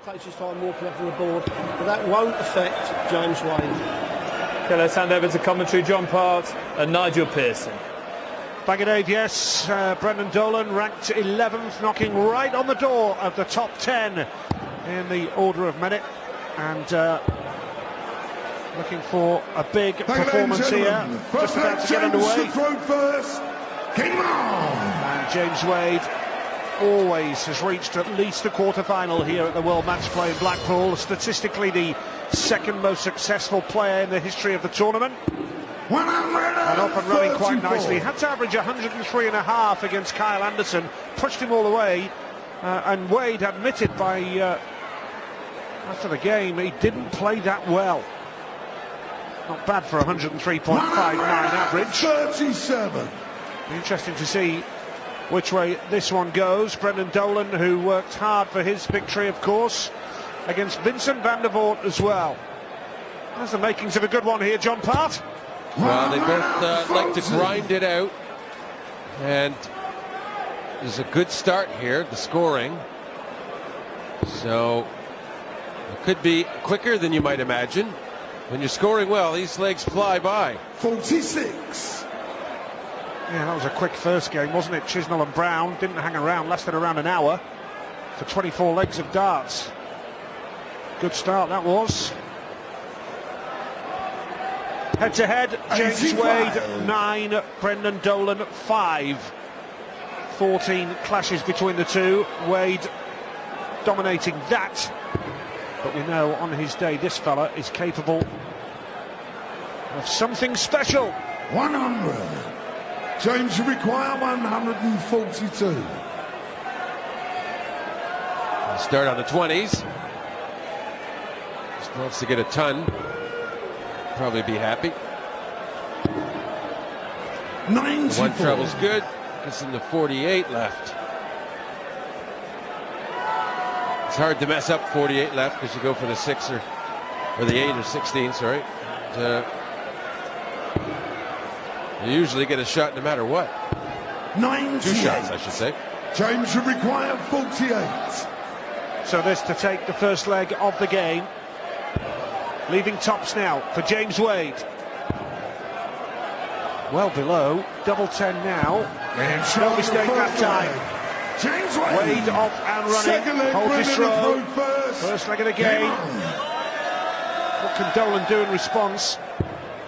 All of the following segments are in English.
takes his time walking up to the board, but that won't affect James Wade. Okay, let's hand over to commentary, John Part and Nigel Pearson. Bag of Dave, yes. Brendan Dolan ranked 11th, knocking right on the door of the top 10 in the order of merit, and looking for a big performance here. Just about to get underway. And James Wade always has reached at least the quarter-final here at the World Matchplay in Blackpool. Statistically the second most successful player in the history of the tournament. And up and running quite nicely. Had to average 103.5 against Kyle Anderson, pushed him all the way, and Wade admitted after the game he didn't play that well. Not bad for 103.59 average. 37. Be interesting to see which way this one goes. Brendan Dolan, who worked hard for his victory, of course, against Vincent van der Voort as well. There's the makings of a good one here, John Part. Well, they both like to grind it out, and there's a good start here, the scoring. So it could be quicker than you might imagine. When you're scoring well, these legs fly by. 46. Yeah, that was a quick first game, wasn't it? Chisnell and Brown didn't hang around, lasted around an hour for 24 legs of darts. Good start that was. Head to head, James Wade 9, Brendan Dolan 5. 14 clashes between the two. Wade dominating that, but we know on his day this fella is capable of something special. 100. James will require 142. Start on the 20s. Just wants to get a ton. Probably be happy. 94. One treble's good. It's in the 48 left. It's hard to mess up 48 left because you go for the 6 or the 8 or 16, sorry. You usually get a shot no matter what. 98. 2 shots, I should say. James will require 48. So this to take the first leg of the game. Leaving tops now for James Wade. Well below, double 10 now. No mistake that time. James Wade off and running, holds his throw. First leg of the game. What can Dolan do in response?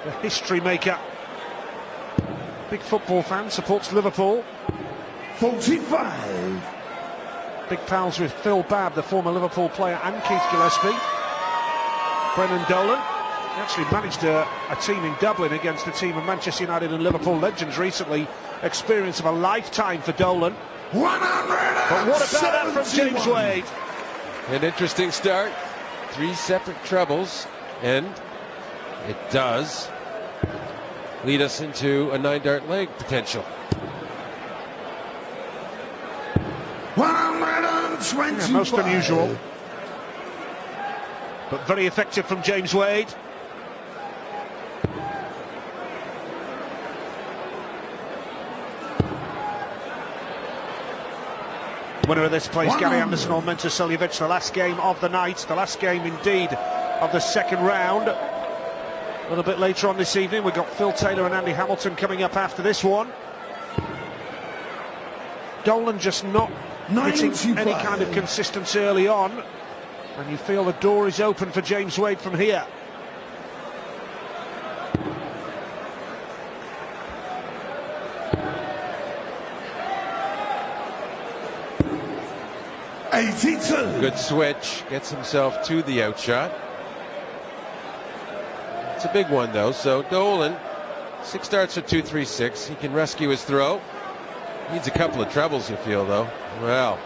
The history maker. Big football fan, supports Liverpool. 45. Big pals with Phil Babb, the former Liverpool player, and Keith Gillespie. Brendan Dolan actually managed a team in Dublin against a team of Manchester United and Liverpool legends recently. Experience of a lifetime for Dolan. 100. But what about that from James Wade? An interesting start. 3 separate trebles, and it does lead us into a 9-dart leg potential. 125. Yeah, most unusual, but very effective from James Wade. Winner of this place, Gary Anderson or Mentor Suljovic, the last game of the night, the last game indeed of the second round. A little bit later on this evening, we've got Phil Taylor and Andy Hamilton coming up after this one. Dolan just not hitting any kind of consistency early on, and you feel the door is open for James Wade from here. Good switch, gets himself to the outshot. It's a big one though, so Dolan, 6 darts for 236. He can rescue his throw. Needs a couple of trebles, you feel though. Well,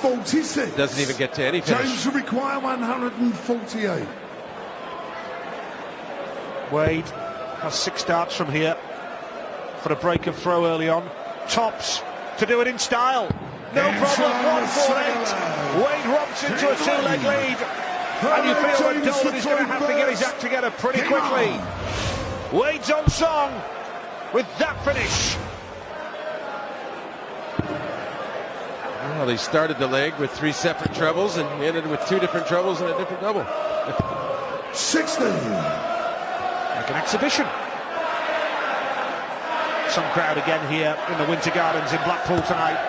46. Doesn't even get to any finish. James will require 148. Wade has 6 darts from here for a break of throw early on. Tops to do it in style. No problem, 148. Wade romps into a 2-leg lead. And you feel that Dolan is going to have to get his act together pretty quickly. Wade's on song with that finish. Well, he started the leg with 3 separate trebles and he ended with 2 different trebles and a different double. 60. Like an exhibition. Some crowd again here in the Winter Gardens in Blackpool tonight.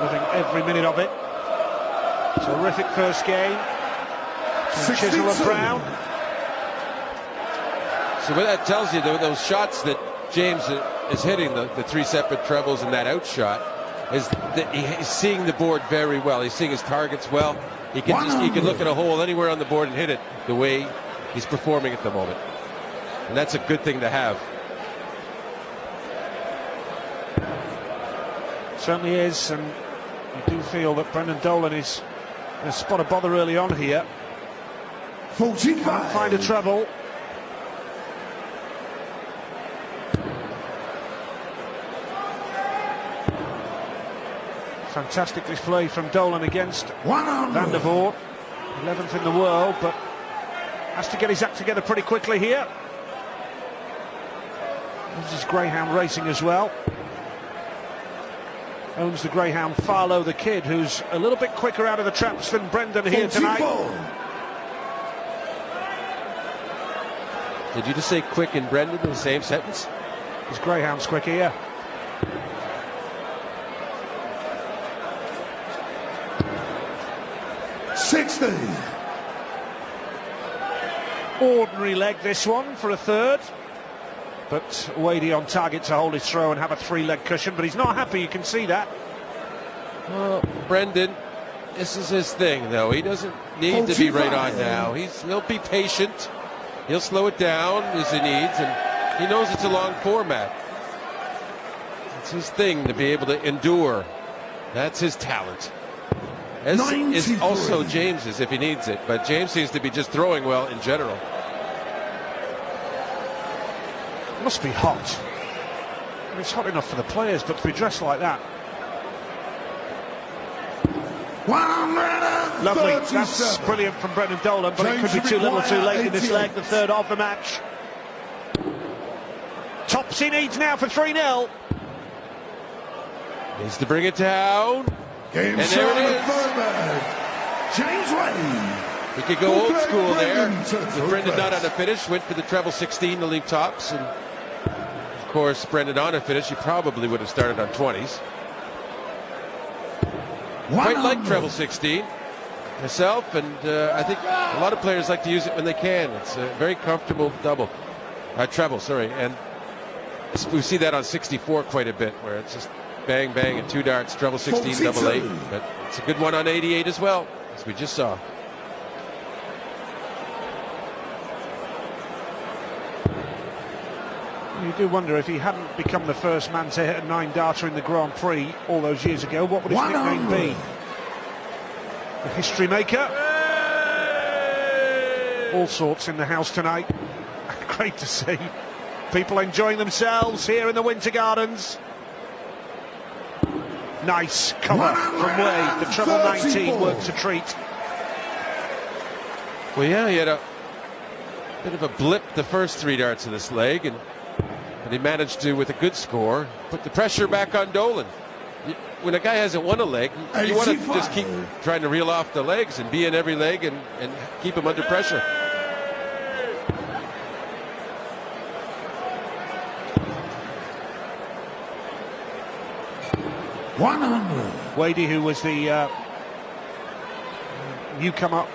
Loving every minute of it. Terrific first game. Chisel and Brown. So what that tells you, though, those shots that James is hitting, the 3 separate trebles and that out shot, is that he's seeing the board very well. He's seeing his targets well. He can look at a hole anywhere on the board and hit it the way he's performing at the moment. And that's a good thing to have. Certainly is, and you do feel that Brendan Dolan is in a spot of bother early on here. 45. Can't find a treble. Fantastic display from Dolan against 100. Van der Voort, 11th in the world, but has to get his act together pretty quickly here. This is Greyhound racing as well. Owns the Greyhound Farlow the Kid, who's a little bit quicker out of the traps than Brendan here 44. tonight. Did you just say quick and Brendan in the same sentence? His Greyhound's quicker, yeah. Ordinary leg this one for a third, but Wadey on target to hold his throw and have a 3-leg cushion, but he's not happy, you can see that. Well, Brendan, this is his thing, though. He doesn't need to be right on now. He'll be patient. He'll slow it down as he needs, and he knows it's a long format. It's his thing to be able to endure. That's his talent. As is also James's if he needs it, but James seems to be just throwing well in general. It must be hot. It's hot enough for the players, but to be dressed like that. Lovely, that's brilliant from Brendan Dolan, but it could be too little too late in this leg, the third of the match. Tops he needs now for 3-0. Needs to bring it down. Game and there it is. James Wade. He could go old school there. With Brendan not on a finish, went for the treble 16 to leave tops, and of course Brendan on a finish, he probably would have started on 20s. Quite like treble 16 myself, and I think a lot of players like to use it when they can. It's a very comfortable treble, sorry, and we see that on 64 quite a bit, where it's just bang, bang, and 2 darts, treble 16, double 8. But it's a good one on 88 as well, as we just saw. You do wonder if he hadn't become the first man to hit a 9-darter in the Grand Prix all those years ago, what would his nickname be? The history maker. All sorts in the house tonight. Great to see. People enjoying themselves here in the Winter Gardens. Nice cover from Wade. The treble 19 works a treat. Well, yeah, he had a bit of a blip the first 3 darts of this leg, but he managed to, with a good score, put the pressure back on Dolan. When a guy hasn't won a leg, you want to just keep trying to reel off the legs and be in every leg and keep him under pressure. Wadey, who was the newcomer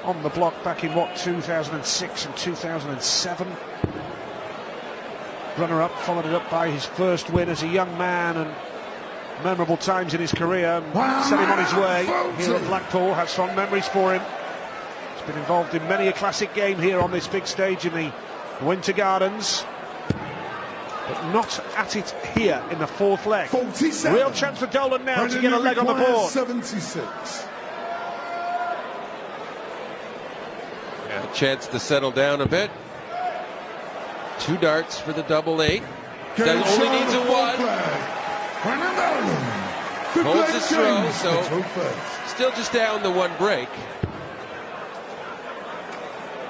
on the block back in 2006 and 2007. Runner-up, followed it up by his first win as a young man, and memorable times in his career, and set him on his way here at Blackpool. Has fond memories for him. He's been involved in many a classic game here on this big stage in the Winter Gardens, but not at it here in the 4th leg. 47. Real chance for Dolan now to get a leg on the board. 76. A chance to settle down a bit. 2 darts for the double 8. That only needs a 1. Holds his throw, so still just down the 1 break.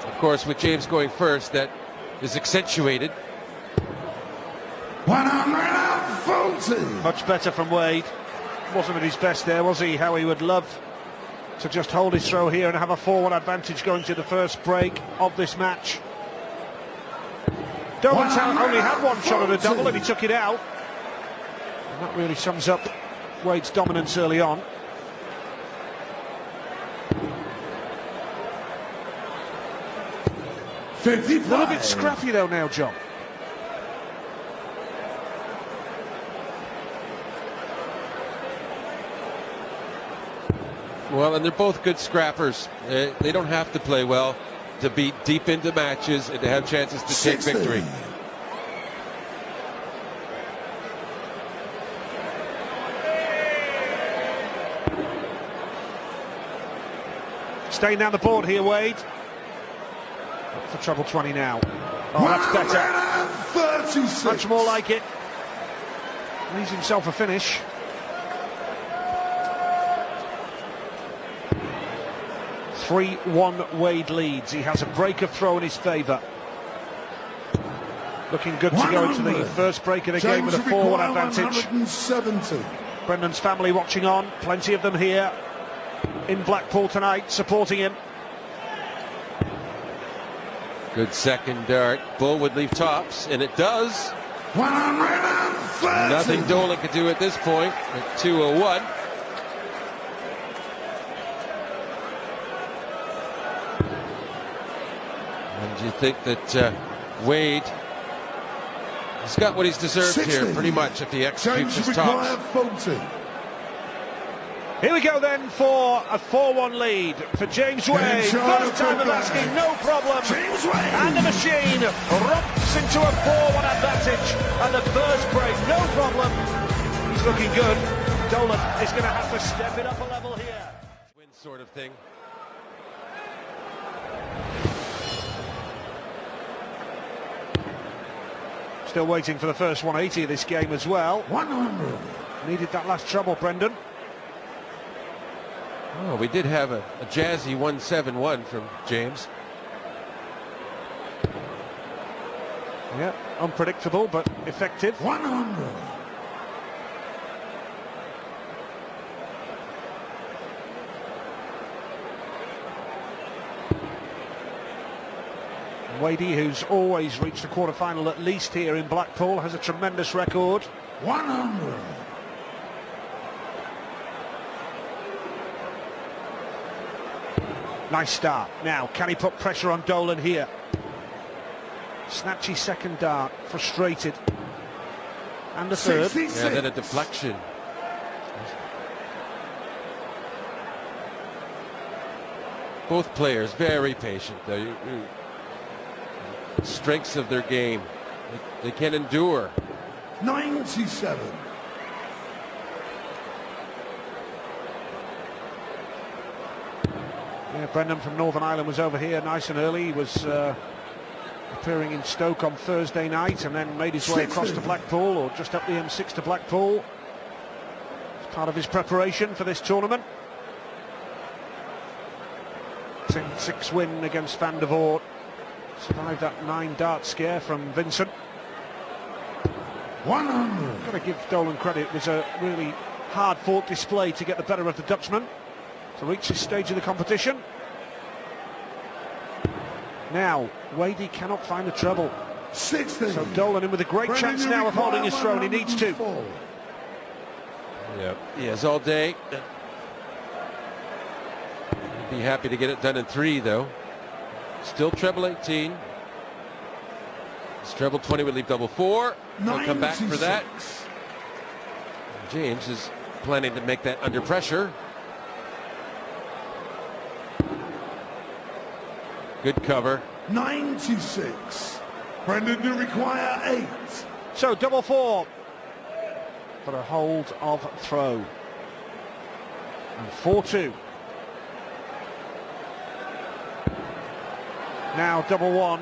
Of course, with James going first, that is accentuated. 140. 20. Much better from Wade. Wasn't at his best there, was he? How he would love to just hold his throw here and have a 4-1 advantage going to the first break of this match. Dolan only had one shot at a double and he took it out. And that really sums up Wade's dominance early on. A little bit scrappy though now, John. Well, and they're both good scrappers. They don't have to play well to be deep into matches and to have chances to take victory. Staying down the board here, Wade. Up for treble 20 now. Oh, that's better. 36. Much more like it. Leaves himself a finish. (3-1) Wade leads. He has a break of throw in his favour. Looking good to go into the first break of the game with a 4-1 advantage. 170. Brendan's family watching on. Plenty of them here in Blackpool tonight, supporting him. Good second dart. Bull would leave tops, and it does. 130. Nothing Dolan could do at this point at 2:01. And do you think that Wade has got what he's deserved 60. here, pretty much, if he executes James his require tops? 40. Here we go then for a 4-1 lead for James Wade. First time of asking, no problem. James Wade. And the machine romps into a 4-1 advantage at the first break. No problem. He's looking good. Dolan is going to have to step it up a level here. Win sort of thing. Still waiting for the first 180 of this game as well. 100. Needed that last treble, Brendan. Oh, we did have a jazzy 171 from James. Yeah, unpredictable but effective. 100. Wadey, who's always reached the quarter-final at least here in Blackpool, has a tremendous record. 100. Nice start. Now, can he put pressure on Dolan here? Snatchy second dart, frustrated. And the third. 66. Yeah, then a deflection. Both players very patient, though. Strengths of their game. They can endure. 97. Yeah, Brendan from Northern Ireland was over here nice and early. He was appearing in Stoke on Thursday night and then made his way across to Blackpool, or just up the M6 to Blackpool. It's part of his preparation for this tournament. 10-6 win against Van der Voort. Survived that 9-dart scare from Vincent. 100. Got to give Dolan credit. It was a really hard-fought display to get the better of the Dutchman to reach this stage of the competition. Now, Wadey cannot find the treble. 60. So Dolan in with a great chance now of holding his throw, and he needs to. Yep. He has all day. He'd be happy to get it done in 3, though. Still treble 18. This treble 20 would leave double 4. He'll come back for that. James is planning to make that under pressure. Good cover. 96. Brendan, you require 8. So double 4 for a hold of throw. And 4-2. Now double 1.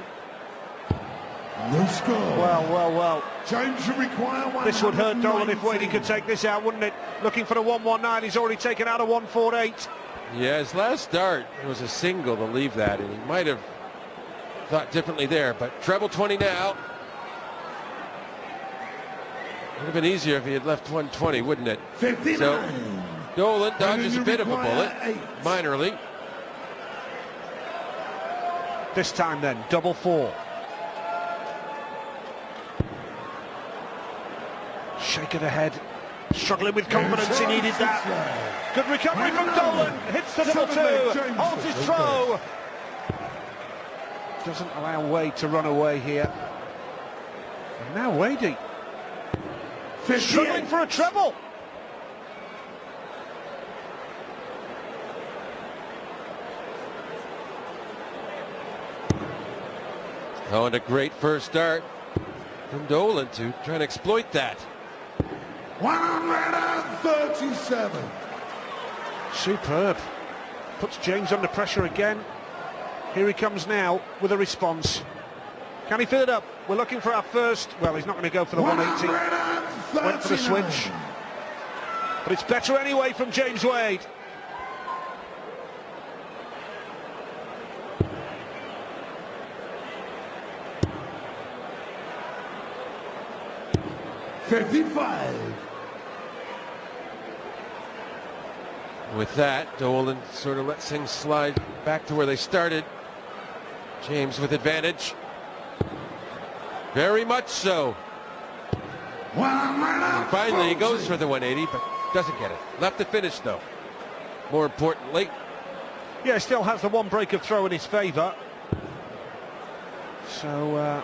No score. Well. James, you require 1. This would hurt Dolan if Wadey could take this out, wouldn't it? Looking for the 119. He's already taken out a 148. Yeah, his last start, it was a single to leave that, and he might have thought differently there, but treble 20 now. Would have been easier if he had left 120, wouldn't it? 59. So Dolan dodges a You bit of a require bullet, 8. minorly. This time then, double 4. Shake of the head. Struggling with confidence, he needed that. Good recovery from Dolan. Hits the double 2. Holds his throw. Doesn't allow Wade to run away here. And now Wadey struggling for a treble. Oh, and a great first start from Dolan to try and exploit that. 137. Superb. Puts James under pressure again. Here he comes now with a response. Can he fill it up? We're looking for our first. Well, he's not going to go for the 180. Went for the switch. But it's better anyway from James Wade. With that, Dolan sort of lets things slide back to where they started. James with advantage. Very much so. And finally, he goes for the 180, but doesn't get it. Left the finish, though. More importantly. Yeah, still has the one break of throw in his favour. So,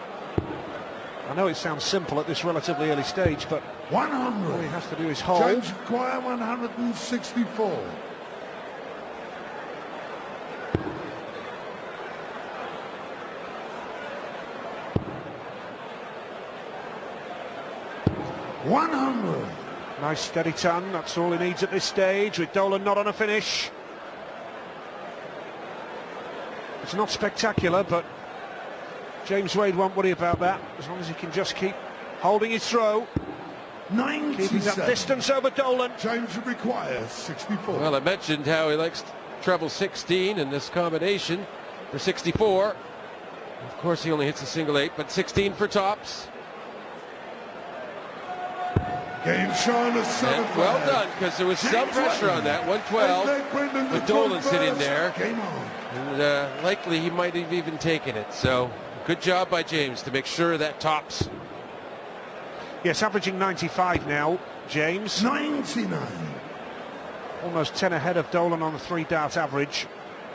I know it sounds simple at this relatively early stage, but 100. all he has to do is hold. James require 164. Nice steady ton, that's all he needs at this stage, with Dolan not on a finish. It's not spectacular, but James Wade won't worry about that, as long as he can just keep holding his throw. 97. Keeping that distance over Dolan. James requires 64. Well, I mentioned how he likes treble 16 in this combination for 64. Of course, he only hits a single 8, but 16 for tops. Game shown as And well done, because there was some pressure on that 112 with Dolan sitting there, Game on. and likely he might have even taken it. So good job by James to make sure that tops. Yes, averaging 95 now, James. 99. Almost 10 ahead of Dolan on the 3-dart average.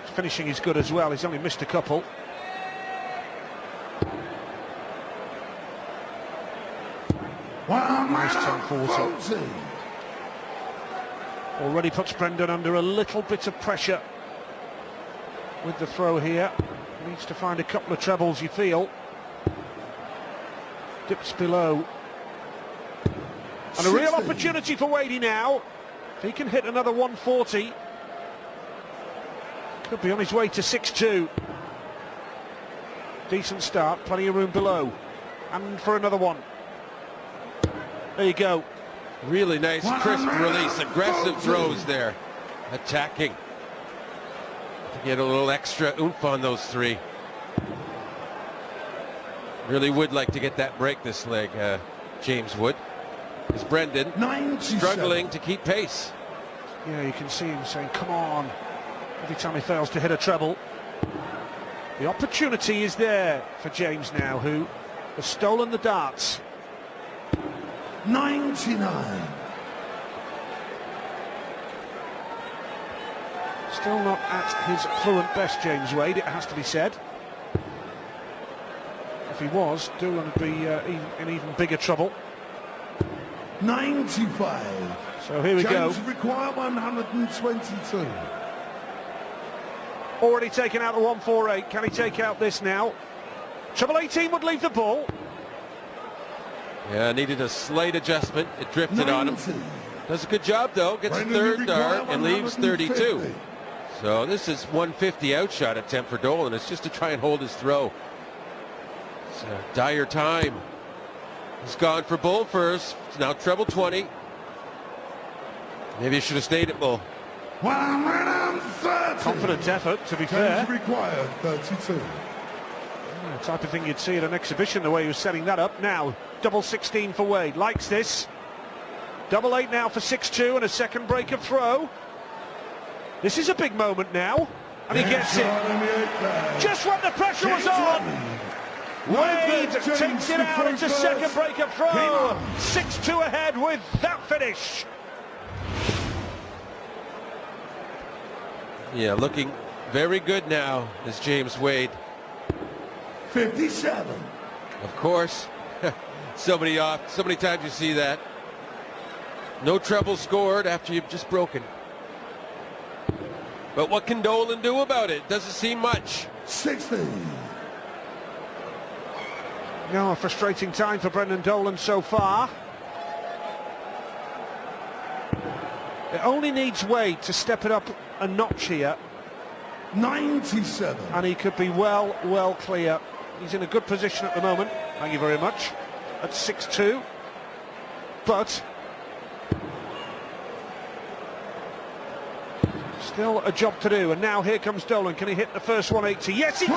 His finishing is good as well, he's only missed a couple. Nice 10-40. Already puts Brendan under a little bit of pressure with the throw here. Needs to find a couple of trebles, you feel. Dips below. And a real opportunity for Wadey now. If he can hit another 140, could be on his way to 6-2. Decent start, plenty of room below. And for another one. There you go. Really nice, crisp release, aggressive throws there. Attacking. To get a little extra oomph on those 3. Really would like to get that break this leg, James would. Is Brendan struggling to keep pace. Yeah, you can see him saying, come on, every time he fails to hit a treble. The opportunity is there for James now, who has stolen the darts. 99. Still not at his fluent best, James Wade, it has to be said. If he was, Dolan would be in even bigger trouble. 95. So here we go. James require 122. Already taken out the 148. Can he take out this now? Treble 18 would leave the ball. Yeah, needed a slight adjustment. It drifted 90. on him. Does a good job though. Gets a third dart and leaves 32. So this is 150 outshot attempt for Dolan. It's just to try and hold his throw. It's a dire time. He's gone for bull first. It's now treble 20. Maybe he should have stayed at bull. 130. Confident effort, to be fair. James required 32. The type of thing you'd see at an exhibition, the way he was setting that up. Now, double 16 for Wade. Likes this. Double 8 now for 6-2 and a second break of throw. This is a big moment now, and he gets it. Just when the pressure was on, Wade takes it out. It's a second break of throw. 6-2 ahead with that finish. Yeah, looking very good now is James Wade. 57. Of course, so many times you see that. No treble scored after you've just broken. But what can Dolan do about it? Doesn't seem much. 60. Now a frustrating time for Brendan Dolan so far. It only needs Wade to step it up a notch here, 97. and he could be well clear. He's in a good position at the moment. Thank you very much. At 6-2, but still a job to do. And now here comes Dolan. Can he hit the first 180? Yes, he can!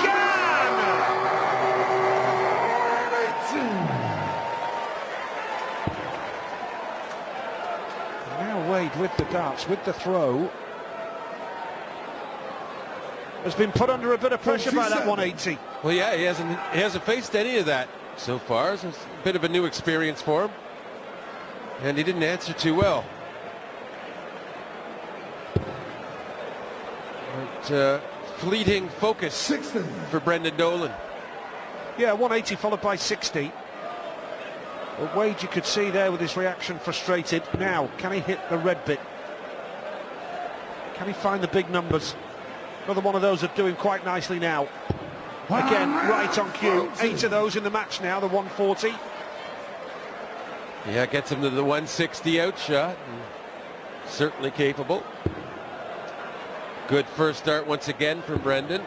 Now Wade with the darts, with the throw, has been put under a bit of pressure by that 180. Well, yeah, he hasn't faced any of that so far. So it's a bit of a new experience for him, and he didn't answer too well. But, fleeting focus 60. for Brendan Dolan. Yeah, 180 followed by 60. But Wade, you could see there with his reaction, frustrated. Now, can he hit the red bit? Can he find the big numbers? Another one of those are doing quite nicely now. Again, right on cue. 8 of those in the match now, the 140. Yeah, gets him to the 160 outshot. Certainly capable. Good first start once again from Brendan.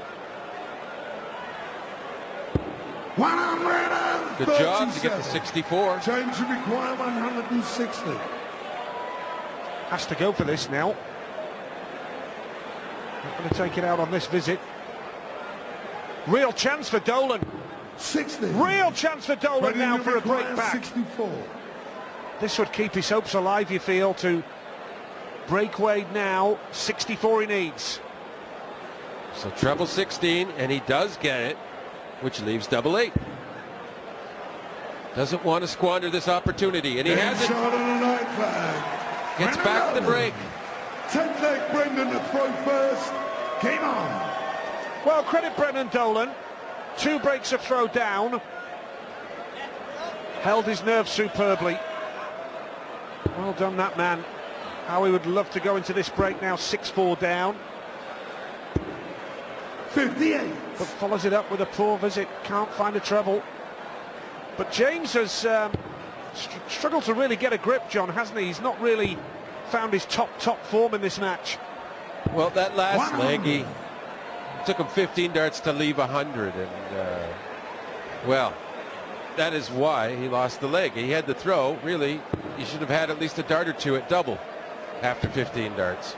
137. Good job to get to 64. James would require 160. Has to go for this now. Not going to take it out on this visit. Real chance for Dolan. 60. Real chance for Dolan Ready now to for a break require back. 64. This would keep his hopes alive, you feel, to break Wade now. 64 he needs. So treble 16, and he does get it, which leaves double 8. Doesn't want to squander this opportunity, and he has it. Shot on the night flag. Gets back the break. 10th leg Brendan to throw first. Game on. Well, credit Brendan Dolan. 2 breaks of throw down. Held his nerve superbly. Well done, that man. How he would love to go into this break now, 6-4 down. 58. But follows it up with a poor visit. Can't find a treble. But James has struggled to really get a grip, John, hasn't he? He's not really found his top form in this match. Well, that last leg, he took him 15 darts to leave 100, and well, that is why he lost the leg. He had the throw. Really, he should have had at least a dart or two at double after 15 darts.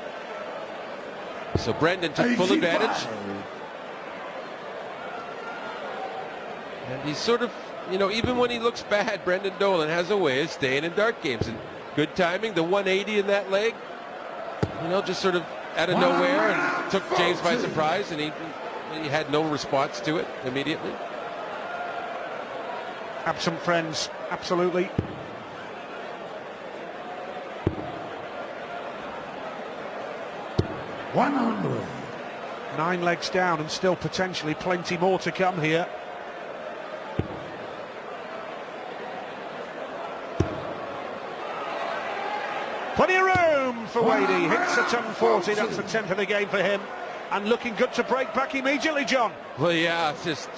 So Brendan took full advantage. And he's sort of, you know, even when he looks bad, Brendan Dolan has a way of staying in dart games. And good timing, the 180 in that leg, you know, just sort of out of nowhere and took James by surprise, and he had no response to it immediately. Absent friends, absolutely. $100. 9 legs down and still potentially plenty more to come here. Plenty of room for Wadey. Hits a 10-40. That's the 10th of the game for him. And looking good to break back immediately, John. Well, yeah, it's just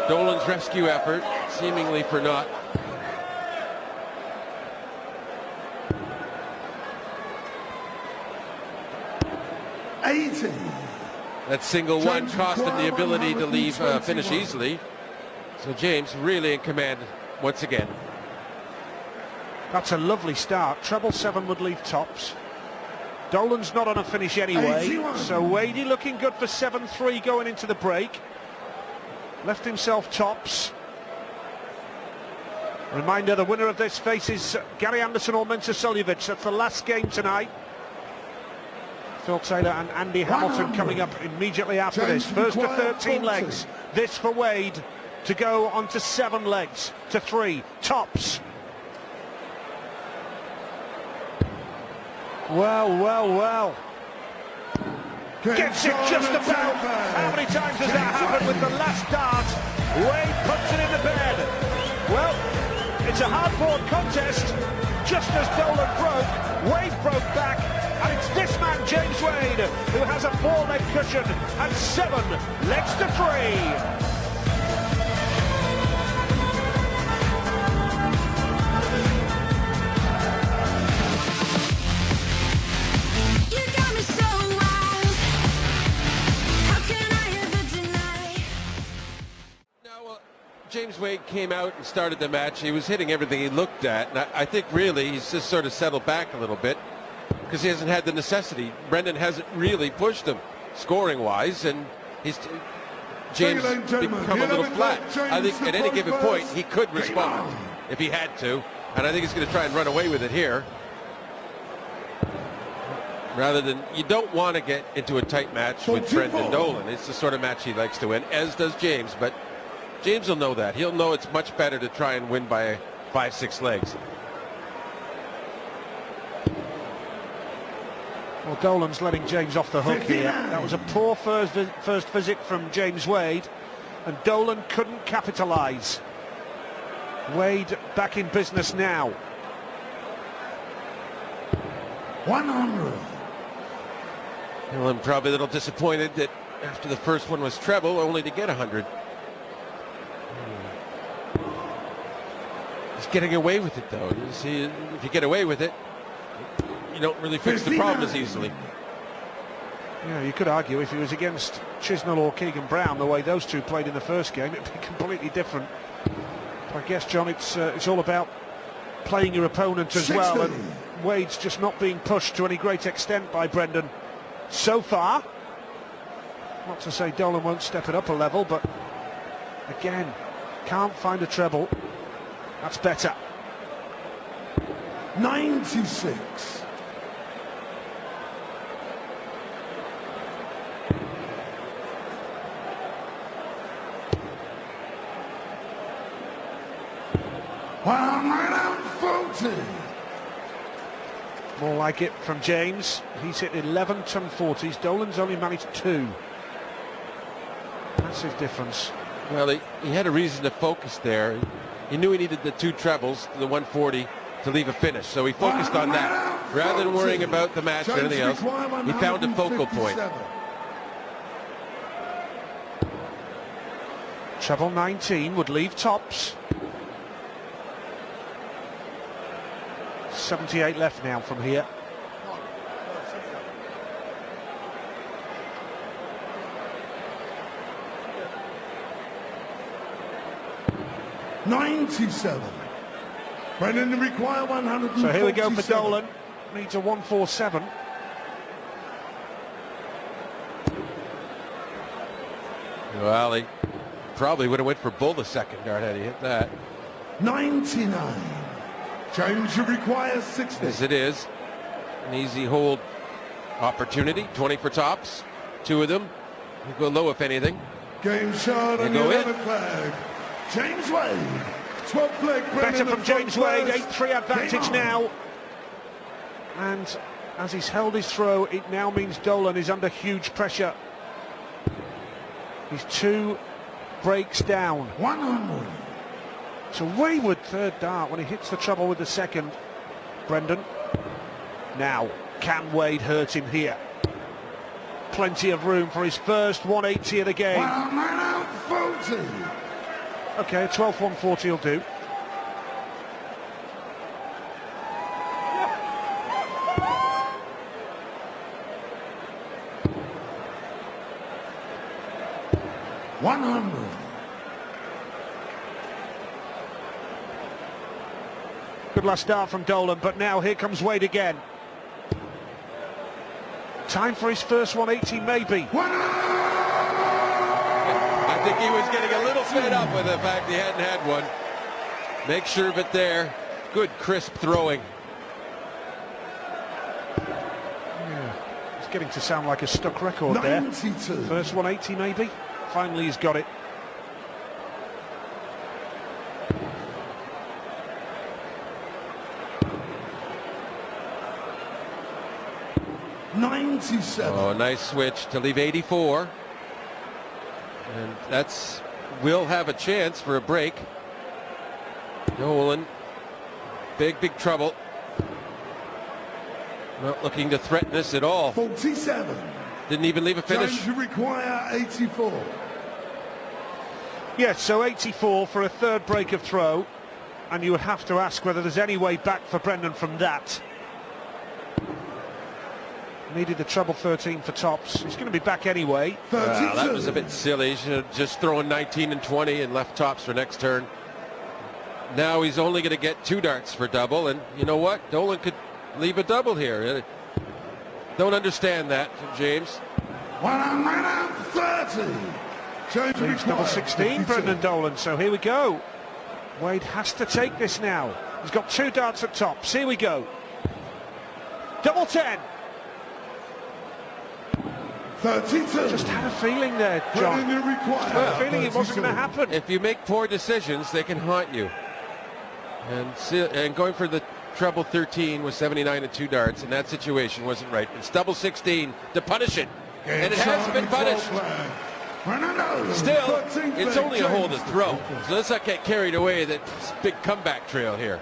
Dolan's rescue effort, seemingly for naught. That single one cost him the ability to leave finish easily. So James really in command once again. That's a lovely start. Treble 7 would leave tops. Dolan's not on a finish anyway. 81. So Wadey looking good for 7-3 going into the break. Left himself tops. Reminder, the winner of this faces Gary Anderson or Mensah Suljovic. That's the last game tonight. Phil Taylor and Andy Hamilton coming up immediately after this. First to 13 legs. This for Wade to go on to 7 legs, to 3, tops. Well. Gets it just about. How many times has that happened with the last dart? Wade puts it in the bed. Well, it's a hard-fought contest. Just as Dolan broke, Wade broke back. And it's this man, James Wade, who has a 4-leg cushion and 7 legs to 3. James Wade came out and started the match. He was hitting everything he looked at, and I think really he's just sort of settled back a little bit because he hasn't had the necessity. Brendan hasn't really pushed him scoring-wise, and James become a little flat. I think at any given point he could respond if he had to, and I think he's going to try and run away with it here. Rather than, you don't want to get into a tight match with Brendan Dolan. It's the sort of match he likes to win, as does James, but James will know that. He'll know it's much better to try and win by 5-6 legs. Well, Dolan's letting James off the hook here. That was a poor first visit from James Wade, and Dolan couldn't capitalise. Wade back in business now. 100. Dolan probably a little disappointed that after the first one was treble, only to get 100. He's getting away with it, though. You see, if you get away with it, you don't really fix the problem as easily. Yeah, you could argue if he was against Chisnell or Keegan Brown, the way those two played in the first game, it'd be completely different. But I guess, John, it's all about playing your opponent as well, and Wade's just not being pushed to any great extent by Brendan so far. Not to say Dolan won't step it up a level, but again, can't find a treble. That's better. 96. More like it from James. He's hit 11 ton 40s. Dolan's only managed 2. Massive difference. Well, he had a reason to focus there. He knew he needed the 2 trebles, the 140, to leave a finish. So he focused on that. Rather than worrying about the match or anything else, he found a focal point. Treble 19 would leave tops. 78 left now from here. $97. Brendan require 147. So here we go for Dolan. Needs a 147. Well, he probably would have went for bull the second dart had he hit that. 99. James should require 60. As it is, an easy hold opportunity. 20 for tops. 2 of them. You go low if anything. Game shot on the 11th flag. James Wade. 12th leg. Better from James Wade. 8-3 advantage now. And as he's held his throw, it now means Dolan is under huge pressure. He's 2 breaks down. 100. It's a wayward third dart when he hits the treble with the second. Brendan. Now, can Wade hurt him here? Plenty of room for his first 180 of the game. Okay, a 12th 140 will do. Good last start from Dolan, but now here comes Wade again. Time for his first 180, maybe. I think he was getting a little fed up with the fact he hadn't had one. Make sure of it there. Good crisp throwing. Yeah, it's getting to sound like a stuck record there. 92. First 180 maybe. Finally he's got it. Oh, nice switch to leave 84. And that's will have a chance for a break. Dolan, big trouble. Not looking to threaten this at all. 47. Didn't even leave a finish. James, you require 84. Yes, so 84 for a third break of throw, and you would have to ask whether there's any way back for Brendan from that. Needed the treble 13 for tops. He's going to be back anyway. Wow, that was a bit silly. He should have just thrown 19 and 20 and left tops for next turn. Now he's only going to get 2 darts for double, and you know what? Dolan could leave a double here. Don't understand that, James. 130. James Leaves double 16, Brendan Dolan. So here we go. Wade has to take this now. He's got 2 darts at tops. Here we go. Double 10. 32. Just had a feeling there, John. Brendan, you require Had a feeling it wasn't going to 32. happen. If you make poor decisions, they can haunt you. And going for the treble 13 with 79 and 2 darts in that situation wasn't right. It's double 16 to punish it, and it has been punished. Still, it's only a hole to throw, so let's not get carried away that big comeback trail here.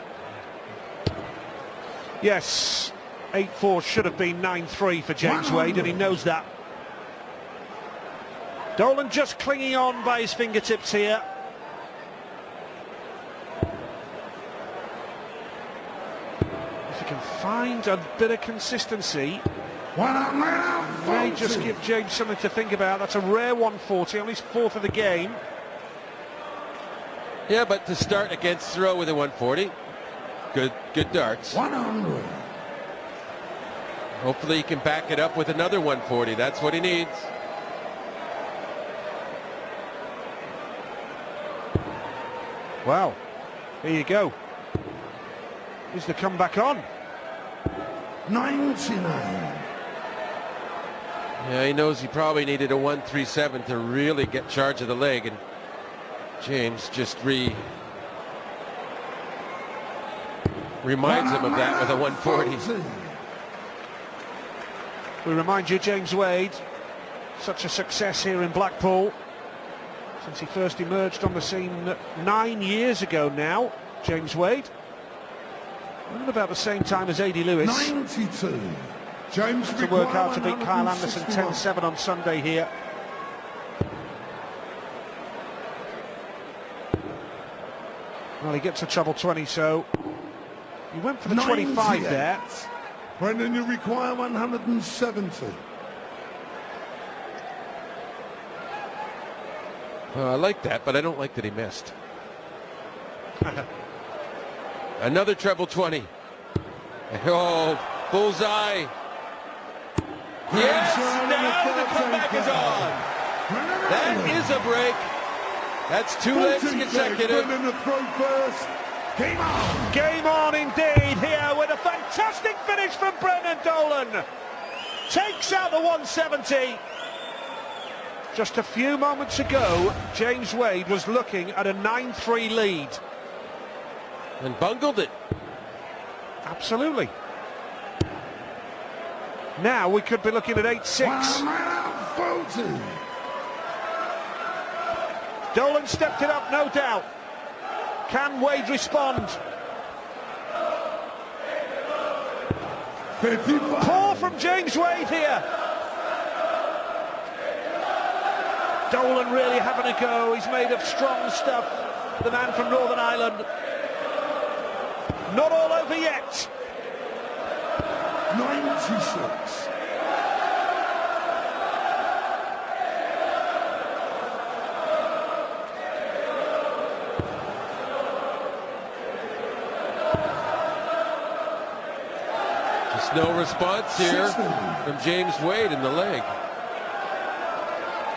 Yes, 8-4 should have been 9-3 for James Wade, and he knows that. Dolan just clinging on by his fingertips here. If he can find a bit of consistency, may just give James something to think about. That's a rare 140, only his 4th of the game. Yeah, but to start against throw with a 140, good darts. 100. Hopefully he can back it up with another 140. That's what he needs. Wow, here you go. Is the comeback on? 99. Yeah, he knows he probably needed a 137 to really get charge of the leg, and James just reminds him of that with a 140. We remind you, James Wade, such a success here in Blackpool since he first emerged on the scene 9 years ago now. James Wade, around about the same time as A.D. Lewis. 92. James To work hard to beat Kyle Anderson 10-7 on Sunday here. Well, he gets a treble 20, so he went for the 25 there. Brendan, you require 170. Well, I like that, but I don't like that he missed. Another treble 20. Oh, bullseye. Yes, now the comeback is on. That is a break. That's 2 legs consecutive. Brendan, the throw first. Game on. Game on indeed here with a fantastic finish from Brendan Dolan. Takes out the 170. Just a few moments ago, James Wade was looking at a 9-3 lead. And bungled it. Absolutely. Now we could be looking at 8-6. 140. Dolan stepped it up, no doubt. Can Wade respond? 55. Poor from James Wade here. Dolan really having a go. He's made of strong stuff, the man from Northern Ireland. Not all over yet. 96. Just no response here from James Wade in the leg.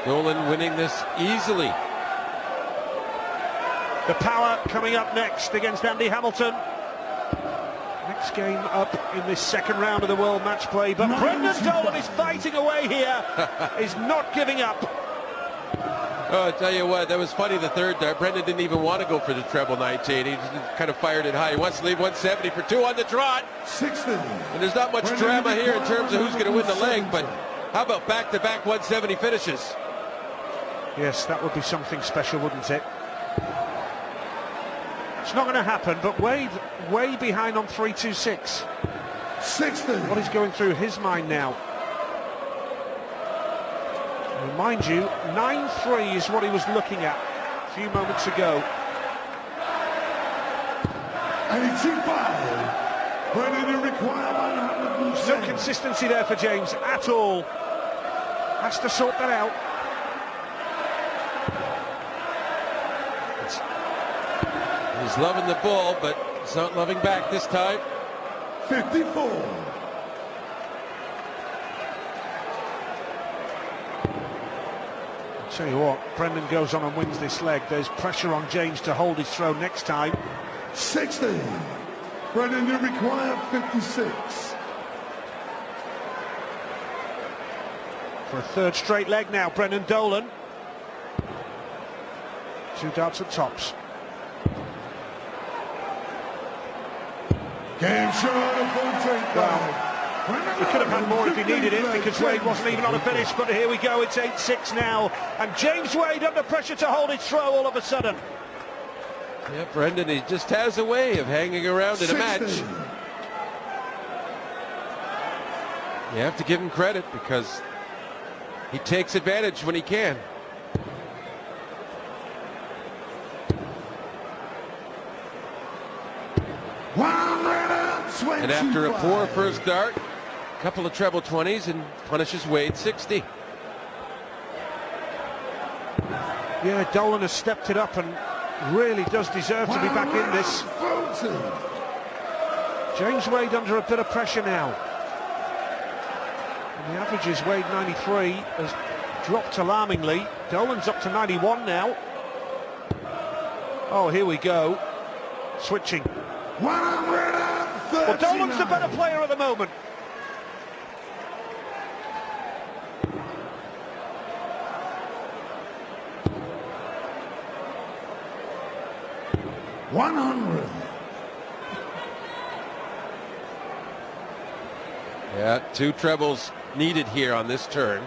Dolan winning this easily. The power coming up next against Andy Hamilton. Next game up in this second round of the World Match Play, but Brendan Dolan is fighting away here. Is not giving up. Oh, I tell you what, that was funny, the third there. Brendan didn't even want to go for the treble 19. He just kind of fired it high. He wants to leave 170 for 2 on the trot. 60. And there's not much drama here in terms of who's going to win the leg, but how about back-to-back 170 finishes? Yes, that would be something special, wouldn't it? It's not going to happen, but Wade way behind on 3-2-6. 60. What is going through his mind now? Remind you, 9-3 is what he was looking at a few moments ago. And it's 2-5. Brendan, you require 100%. No consistency there for James at all. Has to sort that out. He's loving the ball, but he's not loving back this time. 54. Tell you what, Brendan goes on and wins this leg. There's pressure on James to hold his throw next time. 60. Brendan, you require 56. For a third straight leg now, Brendan Dolan. 2 darts at tops. Game short of full takedown. He could have had more if he needed it, because Wade wasn't even on a finish, but here we go, it's 8-6 now, and James Wade under pressure to hold his throw all of a sudden. Yeah, Brendan, he just has a way of hanging around in a match. You have to give him credit, because he takes advantage when he can. And after a poor first dart, a couple of treble 20s, and punishes Wade 60. Yeah, Dolan has stepped it up and really does deserve to be back in this. James Wade under a bit of pressure now. And the average is Wade 93 has dropped alarmingly. Dolan's up to 91 now. Oh, here we go. Switching. Well, Dolan's the better player at the moment. Yeah, 2 trebles needed here on this turn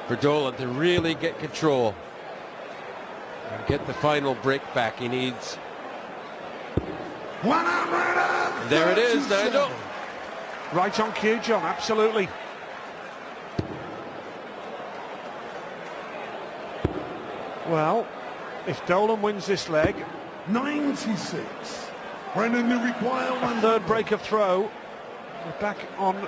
for Dolan to really get control and get the final break back he needs. There it is, Nigel. Right on cue, John, absolutely. Well, if Dolan wins this leg, 96. Brendan, you require a third break of throw. We're back on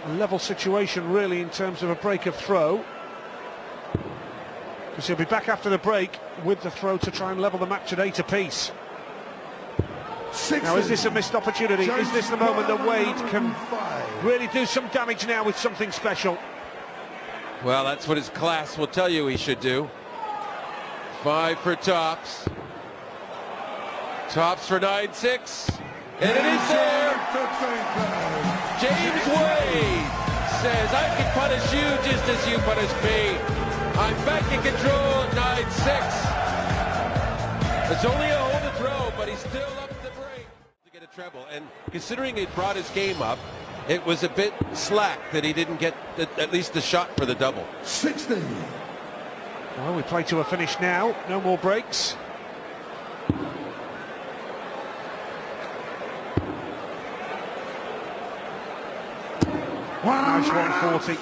a level situation, really, in terms of a break of throw. Because he'll be back after the break with the throw to try and level the match at 8 apiece. Now, is this a missed opportunity? Is this the moment that Wade can really do some damage now with something special? Well, that's what his class will tell you he should do. 5 for tops. Tops for 9-6. And it is there. James Wade says, I can punish you just as you punish me. I'm back in control at 9-6. It's only a hold to throw, but he's still up the break to get a treble. And considering he brought his game up, it was a bit slack that he didn't get at least the shot for the double. 60. Well, we play to a finish now. No more breaks. Nice 140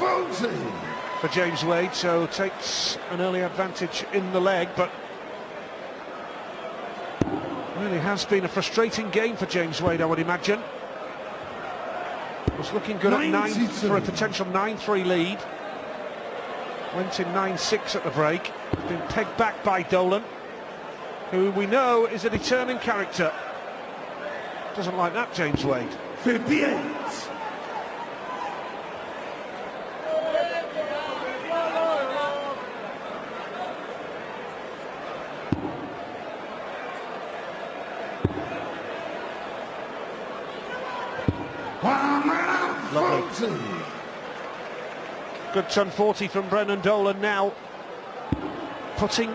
for James Wade, so takes an early advantage in the leg, but really has been a frustrating game for James Wade, I would imagine. Was looking good at 9 for a potential 9-3 lead. Went in 9-6 at the break. Been pegged back by Dolan, who we know is a determined character. Doesn't like that, James Wade. 58. 40. Good ton 40 from Brendan Dolan now, putting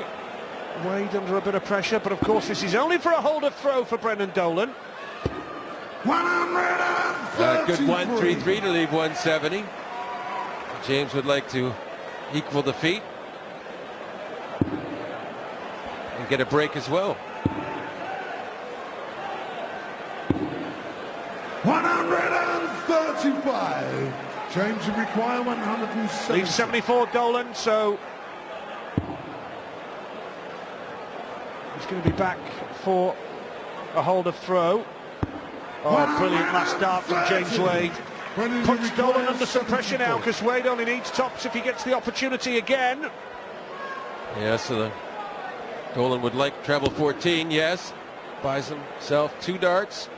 Wade under a bit of pressure, but of course this is only for a holder throw for Brendan Dolan. 133. Good 1-3-3 to leave 170. James would like to equal the feat and get a break as well. 135. James would require 170. Leaves 74 Dolan, so he's going to be back for a holder throw. Oh, brilliant last dart from James Wade. Puts Dolan under some pressure now because Wade only needs tops if he gets the opportunity again. Yeah, so Dolan would like treble 14, yes. Buys himself 2 darts.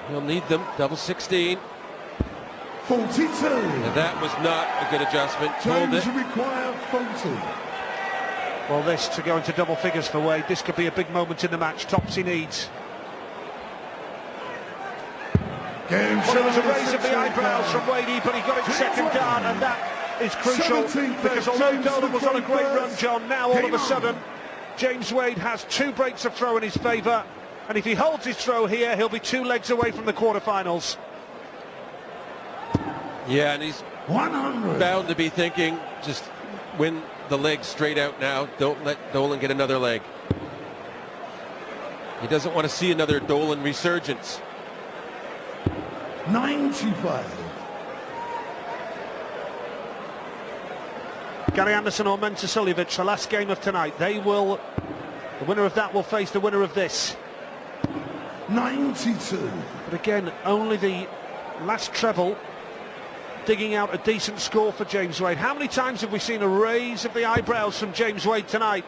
He'll need them, double 16. 42. And that was not a good adjustment. Pulled James it. require 40. Well, this to go into double figures for Wade. This could be a big moment in the match. Tops he needs. Game Well, there was a raise of the eyebrows from Wadey, but he got it second dart, and that is crucial because although Dolan was on a great run, John, now all of a sudden James Wade has 2 breaks of throw in his favour, and if he holds his throw here, he'll be 2 legs away from the quarterfinals. Yeah, and he's 100. bound to be thinking, just win the leg straight out now. Don't let Dolan get another leg. He doesn't want to see another Dolan resurgence. 95. Gary Anderson or Mensah Suljovic, the last game of tonight. The winner of that will face the winner of this. 92. But again, only the last treble digging out a decent score for James Wade. How many times have we seen a raise of the eyebrows from James Wade tonight?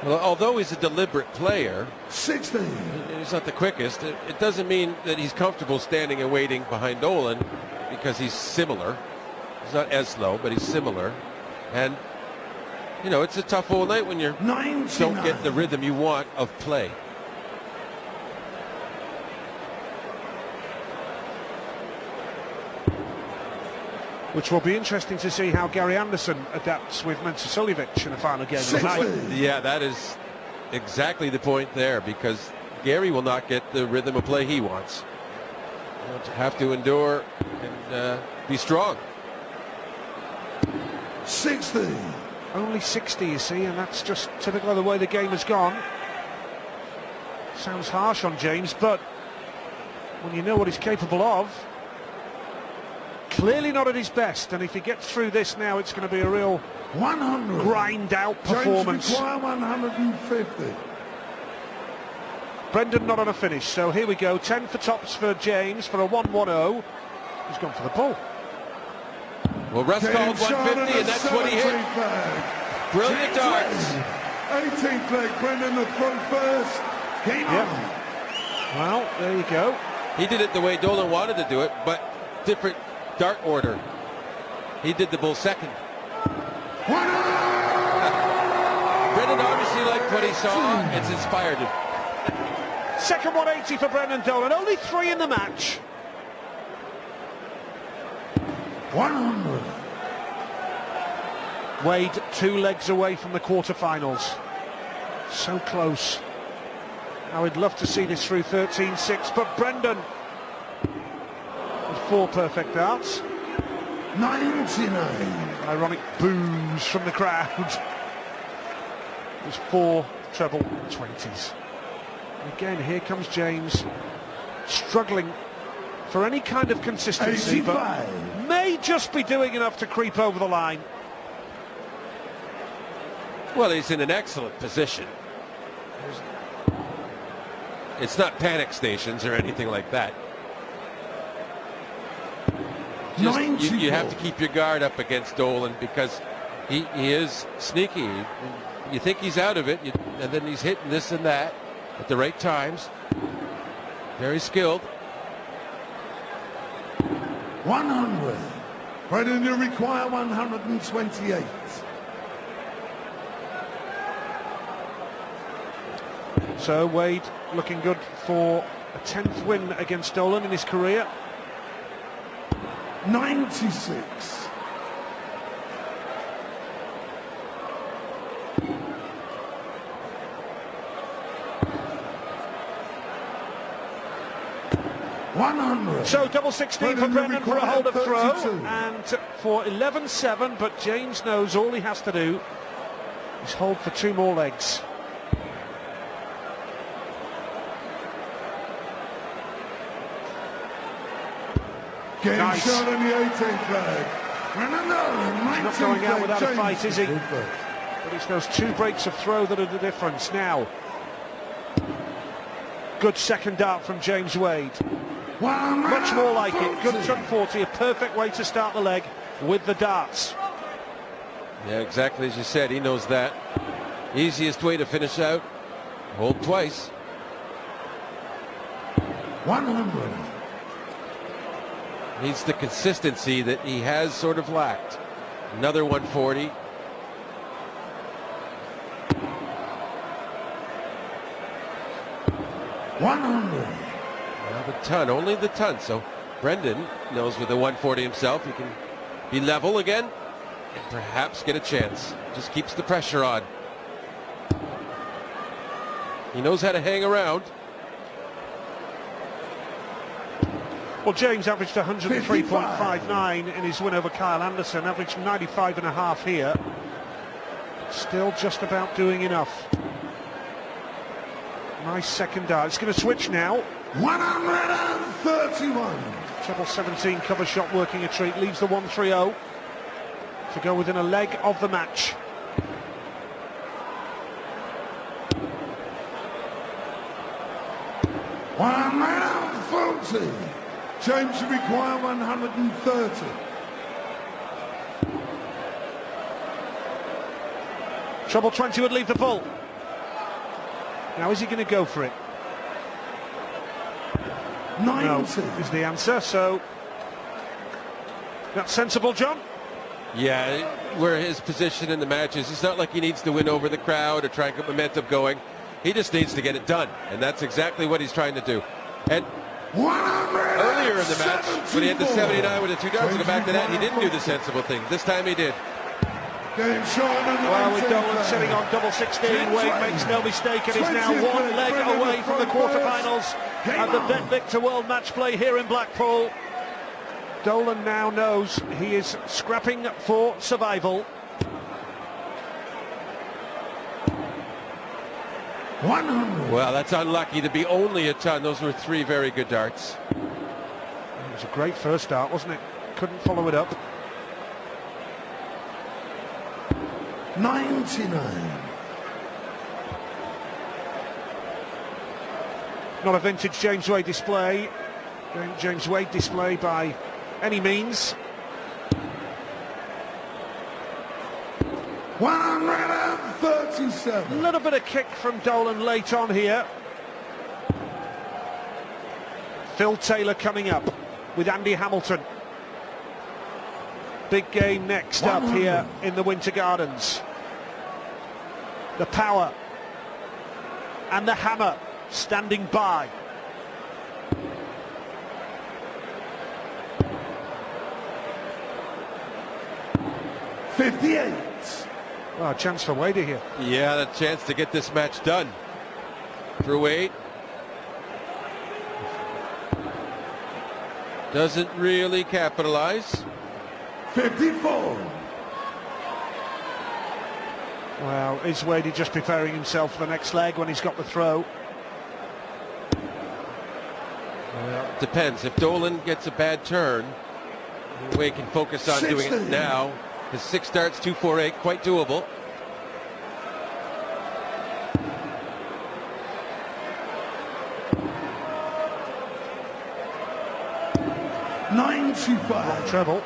Well, although he's a deliberate player, 16. he's not the quickest. It doesn't mean that he's comfortable standing and waiting behind Dolan because he's similar. He's not as slow, but he's similar. And, you know, it's a tough old night when you 99. don't get the rhythm you want of play. Which will be interesting to see how Gary Anderson adapts with Mensah Suljovic in the final game tonight. Yeah, that is exactly the point there, because Gary will not get the rhythm of play he wants. He'll have to endure and be strong. 60. Only 60, you see, and that's just typical of the way the game has gone. Sounds harsh on James, but when you know what he's capable of, clearly not at his best, and if he gets through this now, it's going to be a real 100. grind-out performance. James require 150. Brendan not on a finish, so here we go. 10 for tops for James for a 1-1-0. He's gone for the ball. Well, Russ called 150, and that's what he hit. Brilliant darts. 18th leg, Brendan the throw first. Game on. Well, there you go. He did it the way Dolan wanted to do it, but different dart order. He did the bull second. Brendan obviously liked what he saw. It's inspired him. Second 180 for Brendan Dolan. Only 3 in the match. 100. Wade 2 legs away from the quarterfinals. So close. I would love to see this through 13-6, but Brendan with 4 perfect darts. 99. Ironic boos from the crowd. There's 4 treble 20s. Again, here comes James, struggling for any kind of consistency, 85. but may just be doing enough to creep over the line. Well, he's in an excellent position. It's not panic stations or anything like that. Just, you have to keep your guard up against Dolan because he is sneaky. You think he's out of it, and then he's hitting this and that at the right times. Very skilled. 100. Brendan, you require 128. So Wade looking good for A 10th win against Dolan in his career. 96. So double 16 for Brendan for a hold-up throw, 32. and for 11-7, but James knows all he has to do is hold for 2 more legs. Game Nice. shot on the 18th flag. He's not going out without a fight, is he? But it's those 2 breaks of throw that are the difference now. Good second dart from James Wade. Much more like it. Good front 40, a perfect way to start the leg with the darts. Yeah, exactly as you said. He knows that. Easiest way to finish out. Hold twice. 100. Needs the consistency that he has sort of lacked. Another 140. Now the ton, only the ton. So Brendan knows with the 140 himself, he can be level again and perhaps get a chance. Just keeps the pressure on. He knows how to hang around. Well, James averaged 103.59 in his win over Kyle Anderson, averaged 95.5 here. Still just about doing enough. Nice second dart. It's going to switch now. 131. Treble 17 cover shot working a treat. Leaves the 130 to go within a leg of the match. $140. James should require 130. Treble 20 would leave the full. Now is he going to go for it? 90. No, is the answer. So that's sensible, John. Yeah, where his position in the match is, it's not like he needs to win over the crowd or try and get momentum going. He just needs to get it done, and that's exactly what he's trying to do. And earlier in the match, when he had the 79 with the 2 darts to go back to that, he didn't do the sensible thing. This time he did. Well, with Dolan sitting on double 16, Wade makes no mistake and is now 1 leg away from the quarterfinals and the Bet Victor World Match Play here in Blackpool. Dolan now knows he is scrapping for survival. 100. Well, that's unlucky to be only a ton. Those were 3 very good darts. It was a great first dart, wasn't it? Couldn't follow it up. 99. Not a vintage James Wade display. James Wade display by any means. 137. A little bit of kick from Dolan late on here. Phil Taylor coming up with Andy Hamilton. Big game next up here in the Winter Gardens. The power and the hammer standing by. $58. Well, a chance for Wade here. Yeah, the chance to get this match done for Wade. Doesn't really capitalize. 54. Well, is Wade just preparing himself for the next leg when he's got the throw? Well, it depends. If Dolan gets a bad turn, Wade can focus on doing it now. His 6 darts, 248, quite doable. $95. Treble.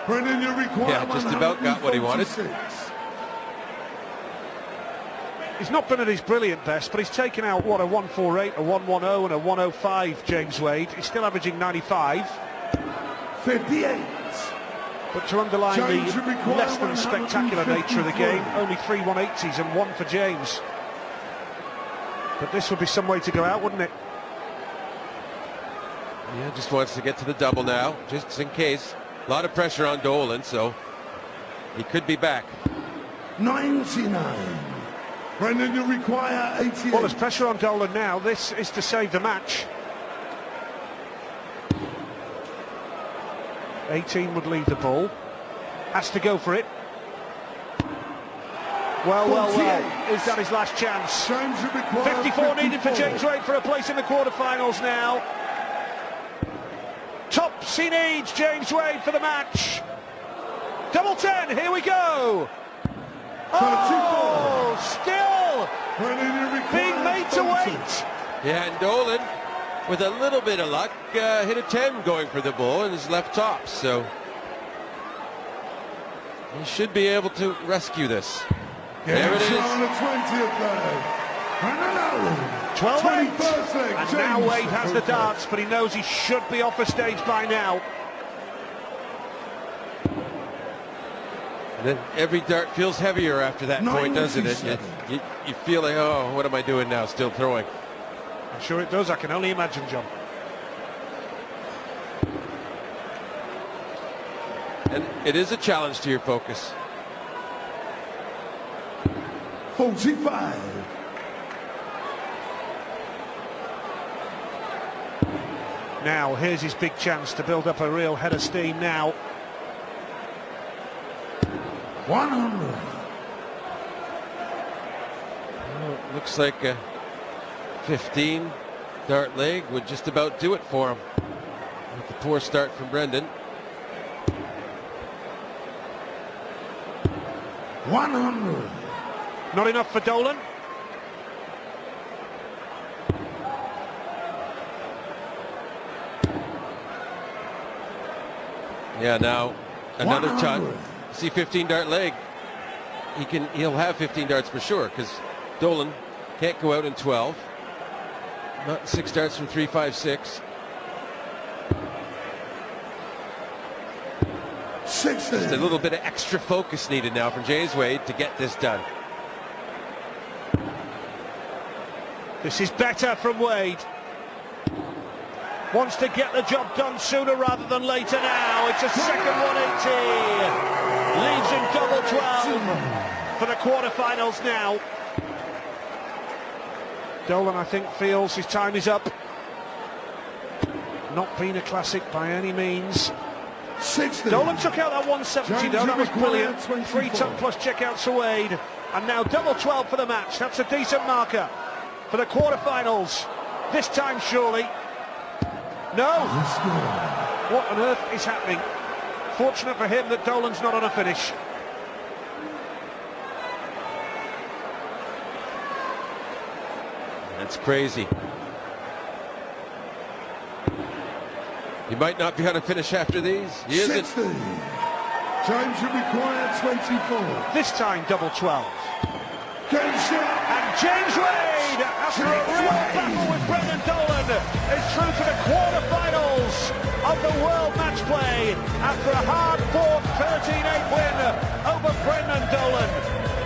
Brendan, you require Yeah, just about got what he wanted. 146. He's not been at his brilliant best, but he's taken out, what, a 148, a 110 and a 105, James Wade. He's still averaging 95. 58. But to underline James the should require less than spectacular nature of the game, only 3 180s and 1 for James. But this would be some way to go out, wouldn't it? Yeah, just wants to get to the double now, just in case. A lot of pressure on Dolan, so he could be back. 99. Brendan, you require 88. Well, there's pressure on Dolan now. This is to save the match. 18 would lead the ball. Has to go for it. Well. He's done his last chance. 54 needed for James Wade for a place in the quarterfinals now. Tops he needs, James Wade, for the match. Double 10, here we go. Oh, still being made to wait. Yeah, and Dolan, with a little bit of luck, hit a 10 going for the ball in his left top, so he should be able to rescue this. There it is. 12-8. And now Wade has the darts, but he knows he should be off the stage by now. And then every dart feels heavier after that point, doesn't it? You feel like, oh, what am I doing now? Still throwing. I'm sure it does. I can only imagine, John. And it is a challenge to your focus. 45. Now, here's his big chance to build up a real head of steam now. 100. Well, looks like a 15 dart leg would just about do it for him. With the poor start from Brendan. 100. Not enough for Dolan. Yeah, now another 100. ton. See, 15 dart leg. He'll have 15 darts for sure, because Dolan can't go out in 12. Not 6 darts from 3, 5, 6. 60. Just a little bit of extra focus needed now from James Wade to get this done. This is better from Wade. Wants to get the job done sooner rather than later now. It's a second 180. Leaves in double 12 for the quarterfinals now. Dolan, I think, feels his time is up. Not been a classic by any means. 60. Dolan took out that 170 though, that was brilliant. 3 ton plus checkouts for Wade. And now double 12 for the match. That's a decent marker for the quarterfinals. This time surely. No! What on earth is happening? Fortunate for him that Dolan's not on a finish. That's crazy. He might not be on a finish after these. He isn't. 60. James should require 24. This time double 12. Game shot. And James Wade, after a real battle with Brendan Dolan, is through to the quarterfinals of the World Matchplay after a hard-fought 13-8 win over Brendan Dolan.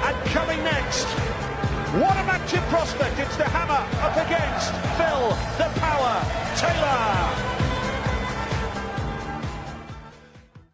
And coming next, what a match in prospect. It's the hammer up against Phil the Power Taylor.